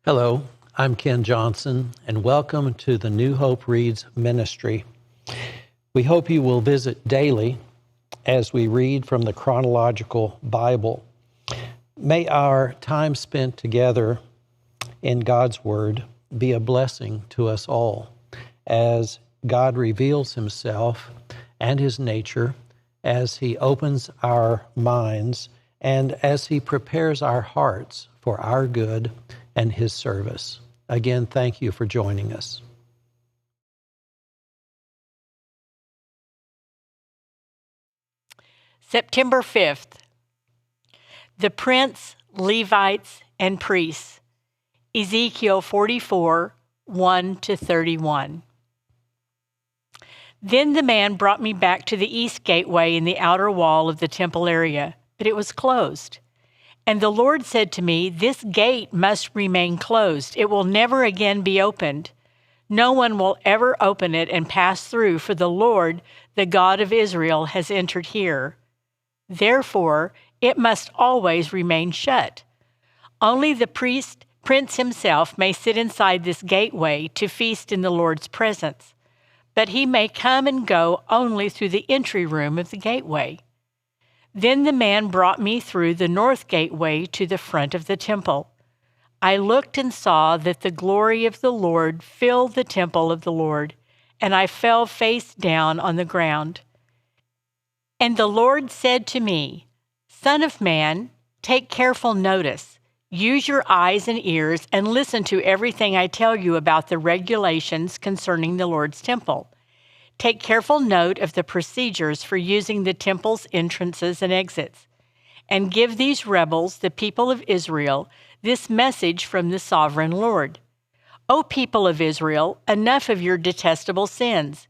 Hello, I'm Ken Johnson, and welcome to the New Hope Reads ministry. We hope you will visit daily as we read from the Chronological Bible. May our time spent together in God's Word be a blessing to us all as God reveals Himself and His nature, as He opens our minds, and as He prepares our hearts for our good and His service. Again, thank you for joining us. September 5th, the prince, Levites, and priests, Ezekiel 44, 1-31. Then the man brought me back to the east gateway in the outer wall of the temple area, but it was closed. And the Lord said to me, "This gate must remain closed. It will never again be opened. No one will ever open it and pass through, for the Lord, the God of Israel, has entered here. Therefore, it must always remain shut. Only the prince himself may sit inside this gateway to feast in the Lord's presence, but he may come and go only through the entry room of the gateway." Then the man brought me through the north gateway to the front of the temple. I looked and saw that the glory of the Lord filled the temple of the Lord, and I fell face down on the ground. And the Lord said to me, "Son of man, take careful notice. Use your eyes and ears and listen to everything I tell you about the regulations concerning the Lord's temple. Take careful note of the procedures for using the temple's entrances and exits, and give these rebels, the people of Israel, this message from the sovereign Lord. O people of Israel, enough of your detestable sins.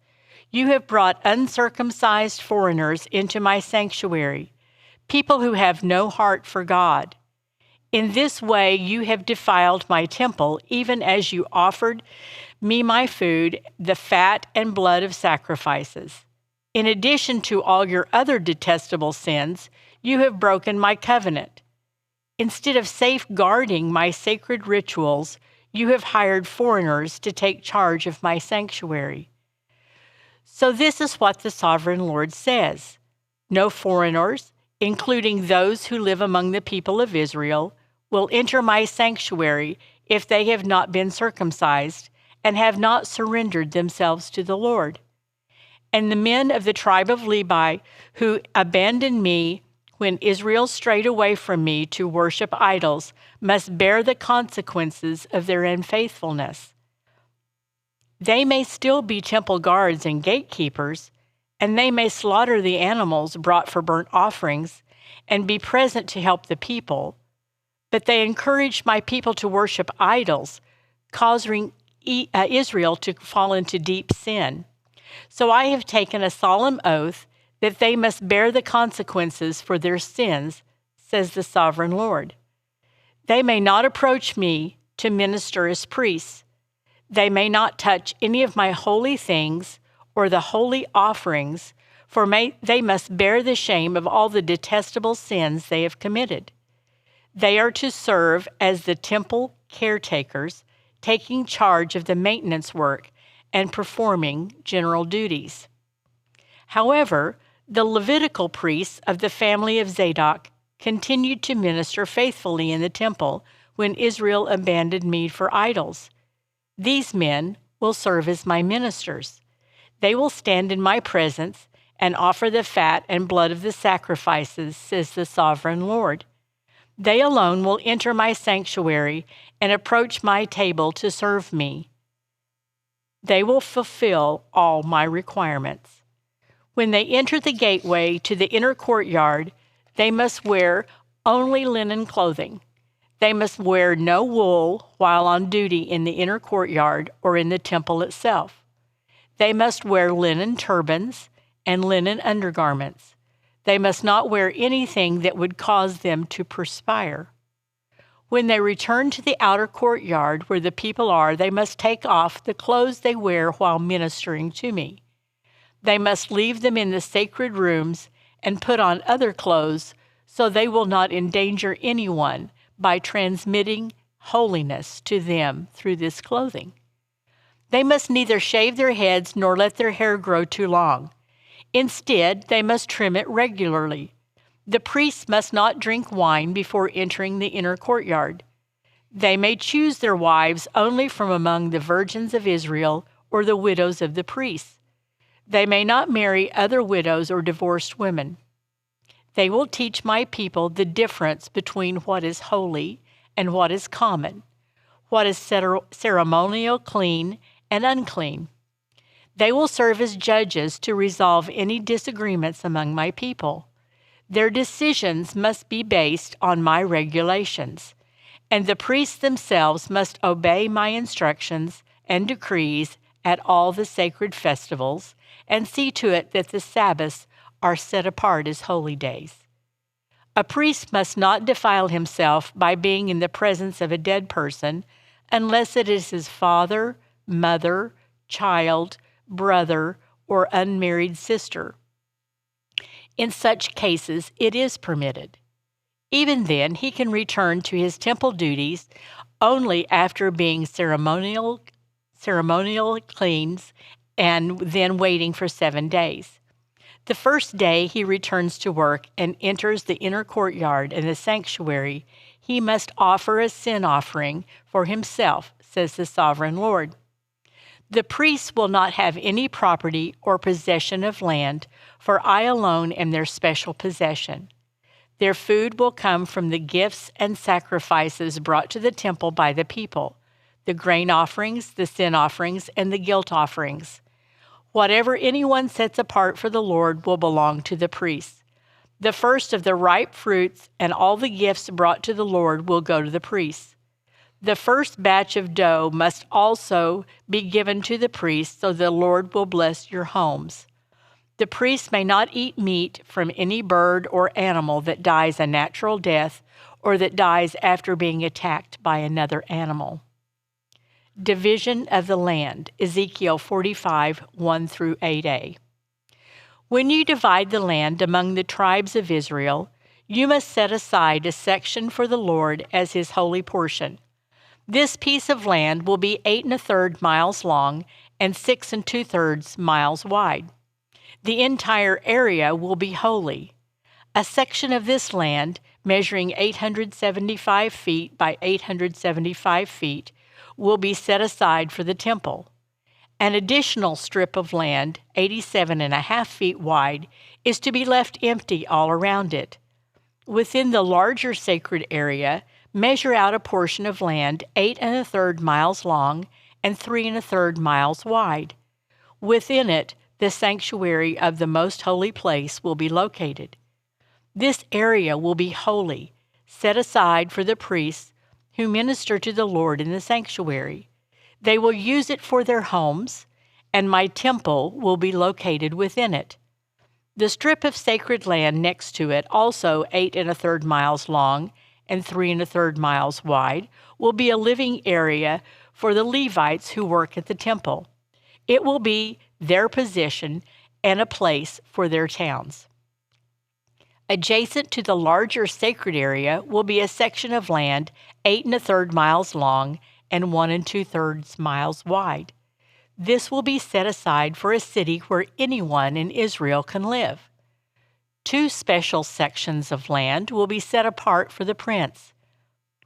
You have brought uncircumcised foreigners into my sanctuary, people who have no heart for God. In this way you have defiled my temple, even as you offered me my food, the fat and blood of sacrifices. In addition to all your other detestable sins, you have broken my covenant. Instead of safeguarding my sacred rituals, you have hired foreigners to take charge of my sanctuary. So this is what the sovereign Lord says: no foreigners, including those who live among the people of Israel, will enter my sanctuary if they have not been circumcised and have not surrendered themselves to the Lord. And the men of the tribe of Levi who abandoned me when Israel strayed away from me to worship idols must bear the consequences of their unfaithfulness. They may still be temple guards and gatekeepers, and they may slaughter the animals brought for burnt offerings and be present to help the people, but they encourage my people to worship idols, causing Israel to fall into deep sin. So I have taken a solemn oath that they must bear the consequences for their sins, says the sovereign Lord. They may not approach me to minister as priests. They may not touch any of my holy things or the holy offerings, for they must bear the shame of all the detestable sins they have committed. They are to serve as the temple caretakers, taking charge of the maintenance work and performing general duties. However, the Levitical priests of the family of Zadok continued to minister faithfully in the temple when Israel abandoned me for idols. These men will serve as my ministers. They will stand in my presence and offer the fat and blood of the sacrifices, says the sovereign Lord. They alone will enter my sanctuary and approach my table to serve me. They will fulfill all my requirements. When they enter the gateway to the inner courtyard, they must wear only linen clothing. They must wear no wool while on duty in the inner courtyard or in the temple itself. They must wear linen turbans and linen undergarments. They must not wear anything that would cause them to perspire. When they return to the outer courtyard where the people are, they must take off the clothes they wear while ministering to me. They must leave them in the sacred rooms and put on other clothes so they will not endanger anyone by transmitting holiness to them through this clothing. They must neither shave their heads nor let their hair grow too long. Instead, they must trim it regularly. The priests must not drink wine before entering the inner courtyard. They may choose their wives only from among the virgins of Israel or the widows of the priests. They may not marry other widows or divorced women. They will teach my people the difference between what is holy and what is common, what is ceremonial clean and unclean. They will serve as judges to resolve any disagreements among my people. Their decisions must be based on my regulations, and the priests themselves must obey my instructions and decrees at all the sacred festivals and see to it that the Sabbaths are set apart as holy days. A priest must not defile himself by being in the presence of a dead person unless it is his father, mother, child, brother, or unmarried sister. In such cases, it is permitted. Even then, he can return to his temple duties only after being ceremonial cleans and then waiting for 7 days. The first day he returns to work and enters the inner courtyard and the sanctuary, he must offer a sin offering for himself, says the sovereign Lord. The priests will not have any property or possession of land, for I alone am their special possession. Their food will come from the gifts and sacrifices brought to the temple by the people, the grain offerings, the sin offerings, and the guilt offerings. Whatever anyone sets apart for the Lord will belong to the priests. The first of the ripe fruits and all the gifts brought to the Lord will go to the priests. The first batch of dough must also be given to the priests, so the Lord will bless your homes. The priests may not eat meat from any bird or animal that dies a natural death or that dies after being attacked by another animal. Division of the land, Ezekiel 45, 1 through 8a. When you divide the land among the tribes of Israel, you must set aside a section for the Lord as his holy portion. This piece of land will be 8 1/3 miles long and 6 2/3 miles wide. The entire area will be holy. A section of this land, measuring 875 feet by 875 feet, will be set aside for the temple. An additional strip of land, 87.5 feet wide, is to be left empty all around it. Within the larger sacred area, measure out a portion of land 8 1/3 miles long and 3 1/3 miles wide. Within it, the sanctuary of the most holy place will be located. This area will be holy, set aside for the priests who minister to the Lord in the sanctuary. They will use it for their homes, and my temple will be located within it. The strip of sacred land next to it, also 8 1/3 miles long and 3 1/3 miles wide, will be a living area for the Levites who work at the temple. It will be their position and a place for their towns. Adjacent to the larger sacred area will be a section of land 8 1/3 miles long and 1 2/3 miles wide. This will be set aside for a city where anyone in Israel can live. 2 special sections of land will be set apart for the prince.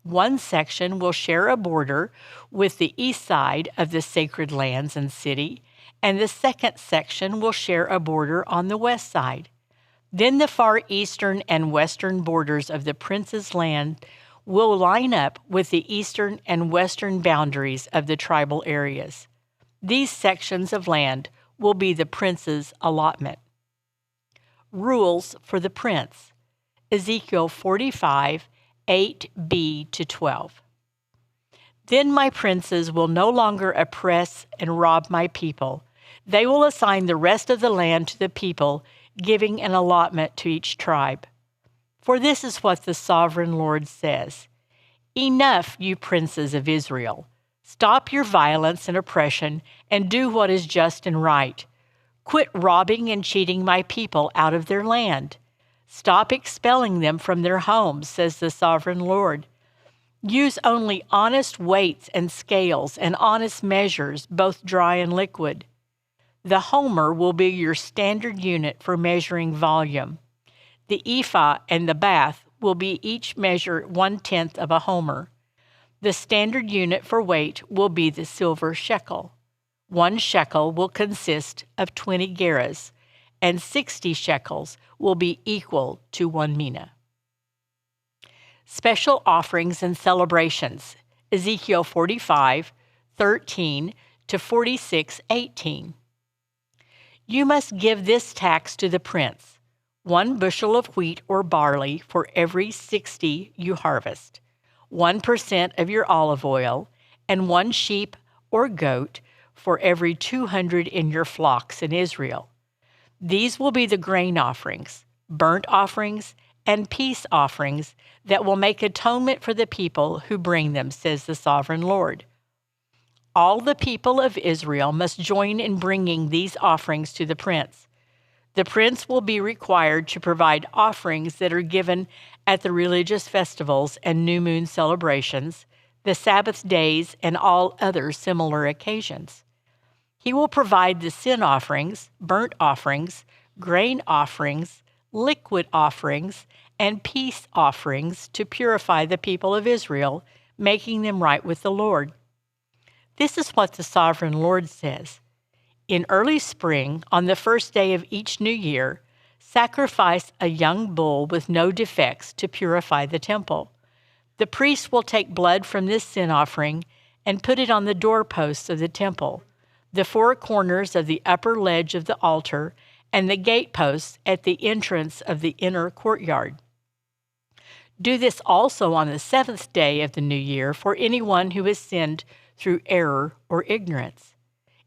One section will share a border with the east side of the sacred lands and city, and the second section will share a border on the west side. Then the far eastern and western borders of the prince's land will line up with the eastern and western boundaries of the tribal areas. These sections of land will be the prince's allotment. Rules for the prince, Ezekiel 45, 8b to 12. Then my princes will no longer oppress and rob my people. They will assign the rest of the land to the people, giving an allotment to each tribe. For this is what the sovereign Lord says: Enough, you princes of Israel. Stop your violence and oppression and do what is just and right. Quit robbing and cheating my people out of their land. Stop expelling them from their homes, says the sovereign Lord. Use only honest weights and scales and honest measures, both dry and liquid. The homer will be your standard unit for measuring volume. The ephah and the bath will be each measure 1/10 of a homer. The standard unit for weight will be the silver shekel. 1 shekel will consist of 20 gerahs, and 60 shekels will be equal to 1 mina. Special offerings and celebrations. Ezekiel 45:13 to 46:18. You must give this tax to the prince, 1 bushel of wheat or barley for every 60 you harvest, 1% of your olive oil, and 1 sheep or goat for every 200 in your flocks in Israel. These will be the grain offerings, burnt offerings, and peace offerings that will make atonement for the people who bring them, says the Sovereign Lord. All the people of Israel must join in bringing these offerings to the prince. The prince will be required to provide offerings that are given at the religious festivals and new moon celebrations, the Sabbath days, and all other similar occasions. He will provide the sin offerings, burnt offerings, grain offerings, liquid offerings, and peace offerings to purify the people of Israel, making them right with the Lord. This is what the Sovereign Lord says. In early spring, on the first day of each new year, sacrifice a young bull with no defects to purify the temple. The priest will take blood from this sin offering and put it on the doorposts of the temple, the 4 corners of the upper ledge of the altar, and the gateposts at the entrance of the inner courtyard. Do this also on the 7th day of the new year for anyone who has sinned through error or ignorance.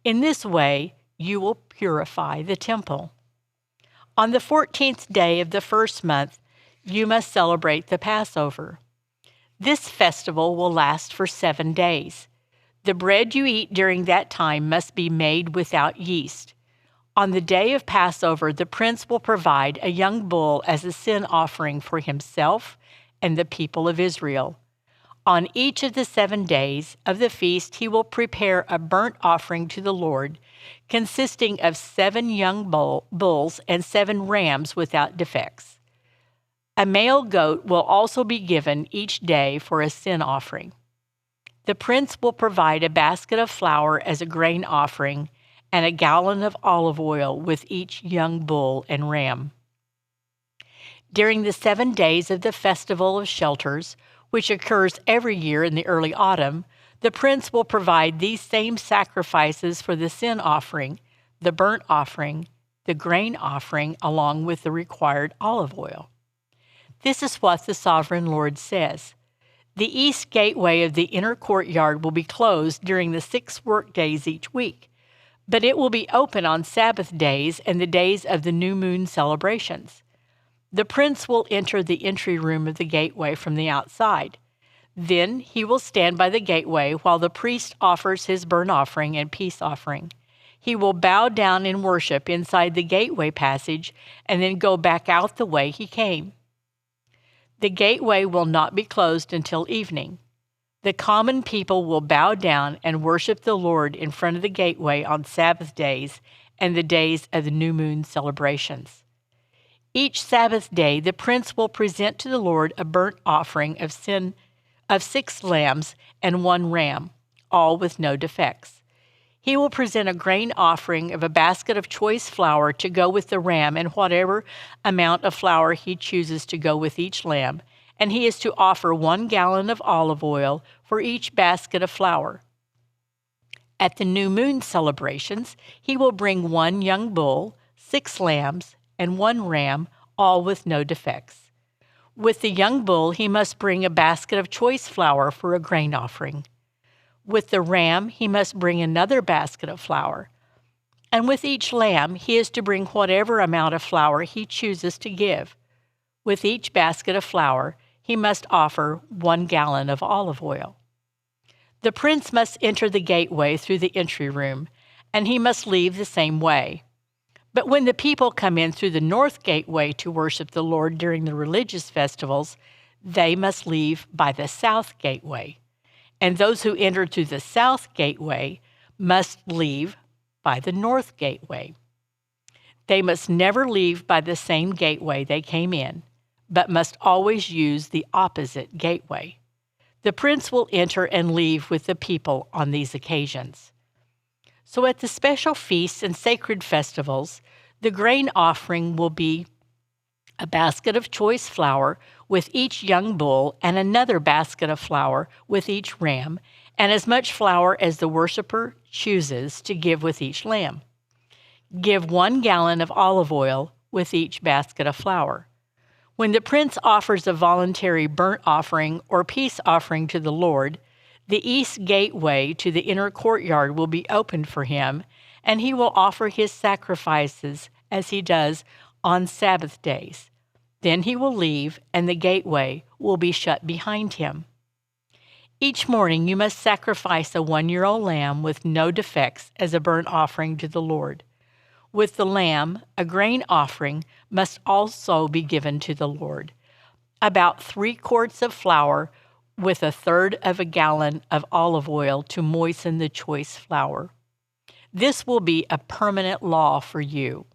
In this way, you will purify the temple. On the 14th day of the first month, you must celebrate the Passover. This festival will last for 7 days. The bread you eat during that time must be made without yeast. On the day of Passover, the prince will provide a young bull as a sin offering for himself and the people of Israel. On each of the 7 days of the feast, he will prepare a burnt offering to the Lord, consisting of 7 young bulls and 7 rams without defects. A male goat will also be given each day for a sin offering. The prince will provide a basket of flour as a grain offering and a gallon of olive oil with each young bull and ram. During the 7 days of the Festival of Shelters, which occurs every year in the early autumn, the prince will provide these same sacrifices for the sin offering, the burnt offering, the grain offering, along with the required olive oil. This is what the Sovereign Lord says. The east gateway of the inner courtyard will be closed during the 6 work days each week, but it will be open on Sabbath days and the days of the new moon celebrations. The prince will enter the entry room of the gateway from the outside. Then he will stand by the gateway while the priest offers his burnt offering and peace offering. He will bow down in worship inside the gateway passage and then go back out the way he came. The gateway will not be closed until evening. The common people will bow down and worship the Lord in front of the gateway on Sabbath days and the days of the new moon celebrations. Each Sabbath day, the prince will present to the Lord a burnt offering of 6 lambs and 1 ram, all with no defects. He will present a grain offering of a basket of choice flour to go with the ram and whatever amount of flour he chooses to go with each lamb, and he is to offer 1 gallon of olive oil for each basket of flour. At the new moon celebrations, he will bring 1 young bull, 6 lambs, and 1 ram, all with no defects. With the young bull, he must bring a basket of choice flour for a grain offering. With the ram, he must bring another basket of flour. And with each lamb, he is to bring whatever amount of flour he chooses to give. With each basket of flour, he must offer 1 gallon of olive oil. The prince must enter the gateway through the entry room, and he must leave the same way. But when the people come in through the north gateway to worship the Lord during the religious festivals, they must leave by the south gateway, and those who enter through the south gateway must leave by the north gateway. They must never leave by the same gateway they came in, but must always use the opposite gateway. The prince will enter and leave with the people on these occasions. So at the special feasts and sacred festivals, the grain offering will be a basket of choice flour with each young bull and another basket of flour with each ram, and as much flour as the worshiper chooses to give with each lamb. Give 1 gallon of olive oil with each basket of flour. When the prince offers a voluntary burnt offering or peace offering to the Lord, the east gateway to the inner courtyard will be opened for him, and he will offer his sacrifices as he does on Sabbath days. Then he will leave, and the gateway will be shut behind him. Each morning you must sacrifice a 1-year-old lamb with no defects as a burnt offering to the Lord. With the lamb, a grain offering must also be given to the Lord. About 3 quarts of flour with 1/3 of a gallon of olive oil to moisten the choice flour. This will be a permanent law for you.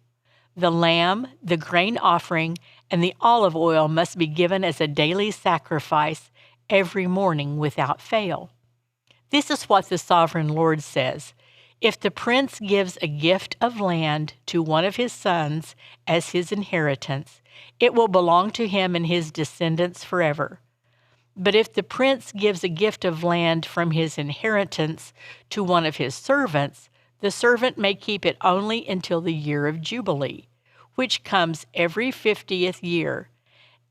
The lamb, the grain offering, and the olive oil must be given as a daily sacrifice every morning without fail. This is what the sovereign Lord says. If the prince gives a gift of land to one of his sons as his inheritance, it will belong to him and his descendants forever. But if the prince gives a gift of land from his inheritance to one of his servants, the servant may keep it only until the year of Jubilee, which comes every 50th year.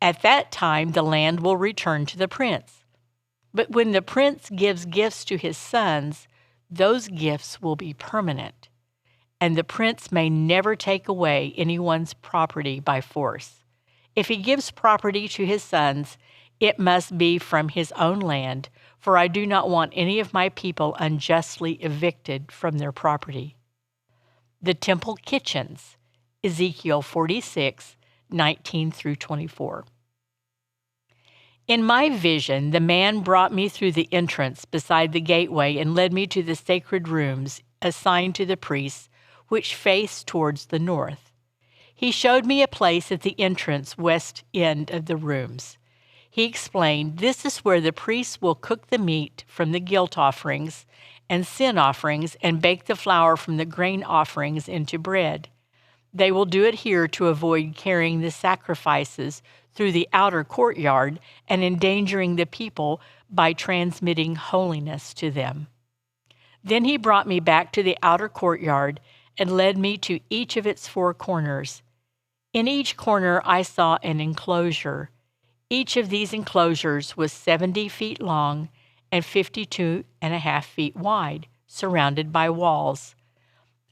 At that time, the land will return to the prince. But when the prince gives gifts to his sons, those gifts will be permanent, and the prince may never take away anyone's property by force. If he gives property to his sons, it must be from his own land, for I do not want any of my people unjustly evicted from their property. The temple kitchens, Ezekiel 46:19-24. In my vision, the man brought me through the entrance beside the gateway and led me to the sacred rooms assigned to the priests, which face towards the north. He showed me a place at the entrance west end of the rooms. He explained, "This is where the priests will cook the meat from the guilt offerings and sin offerings and bake the flour from the grain offerings into bread. They will do it here to avoid carrying the sacrifices through the outer courtyard and endangering the people by transmitting holiness to them." Then he brought me back to the outer courtyard and led me to each of its 4 corners. In each corner I saw an enclosure. Each of these enclosures was 70 feet long and 52.5 feet wide, surrounded by walls.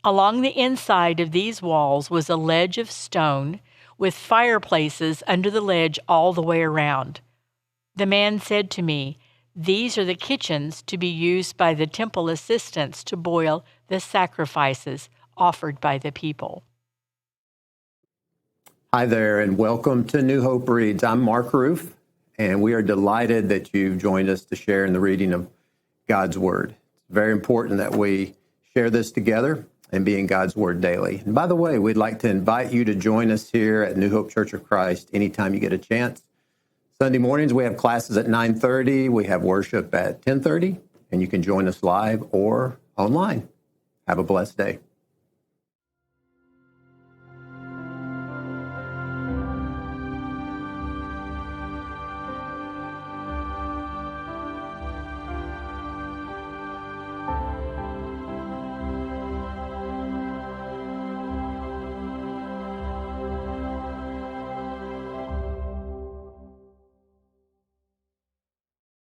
Along the inside of these walls was a ledge of stone with fireplaces under the ledge all the way around. The man said to me, "These are the kitchens to be used by the temple assistants to boil the sacrifices offered by the people." Hi there, and welcome to New Hope Reads. I'm Mark Ruff, and we are delighted that you've joined us to share in the reading of God's Word. It's very important that we share this together and be in God's Word daily. And by the way, we'd like to invite you to join us here at New Hope Church of Christ anytime you get a chance. Sunday mornings, we have classes at 9:30. We have worship at 10:30, and you can join us live or online. Have a blessed day.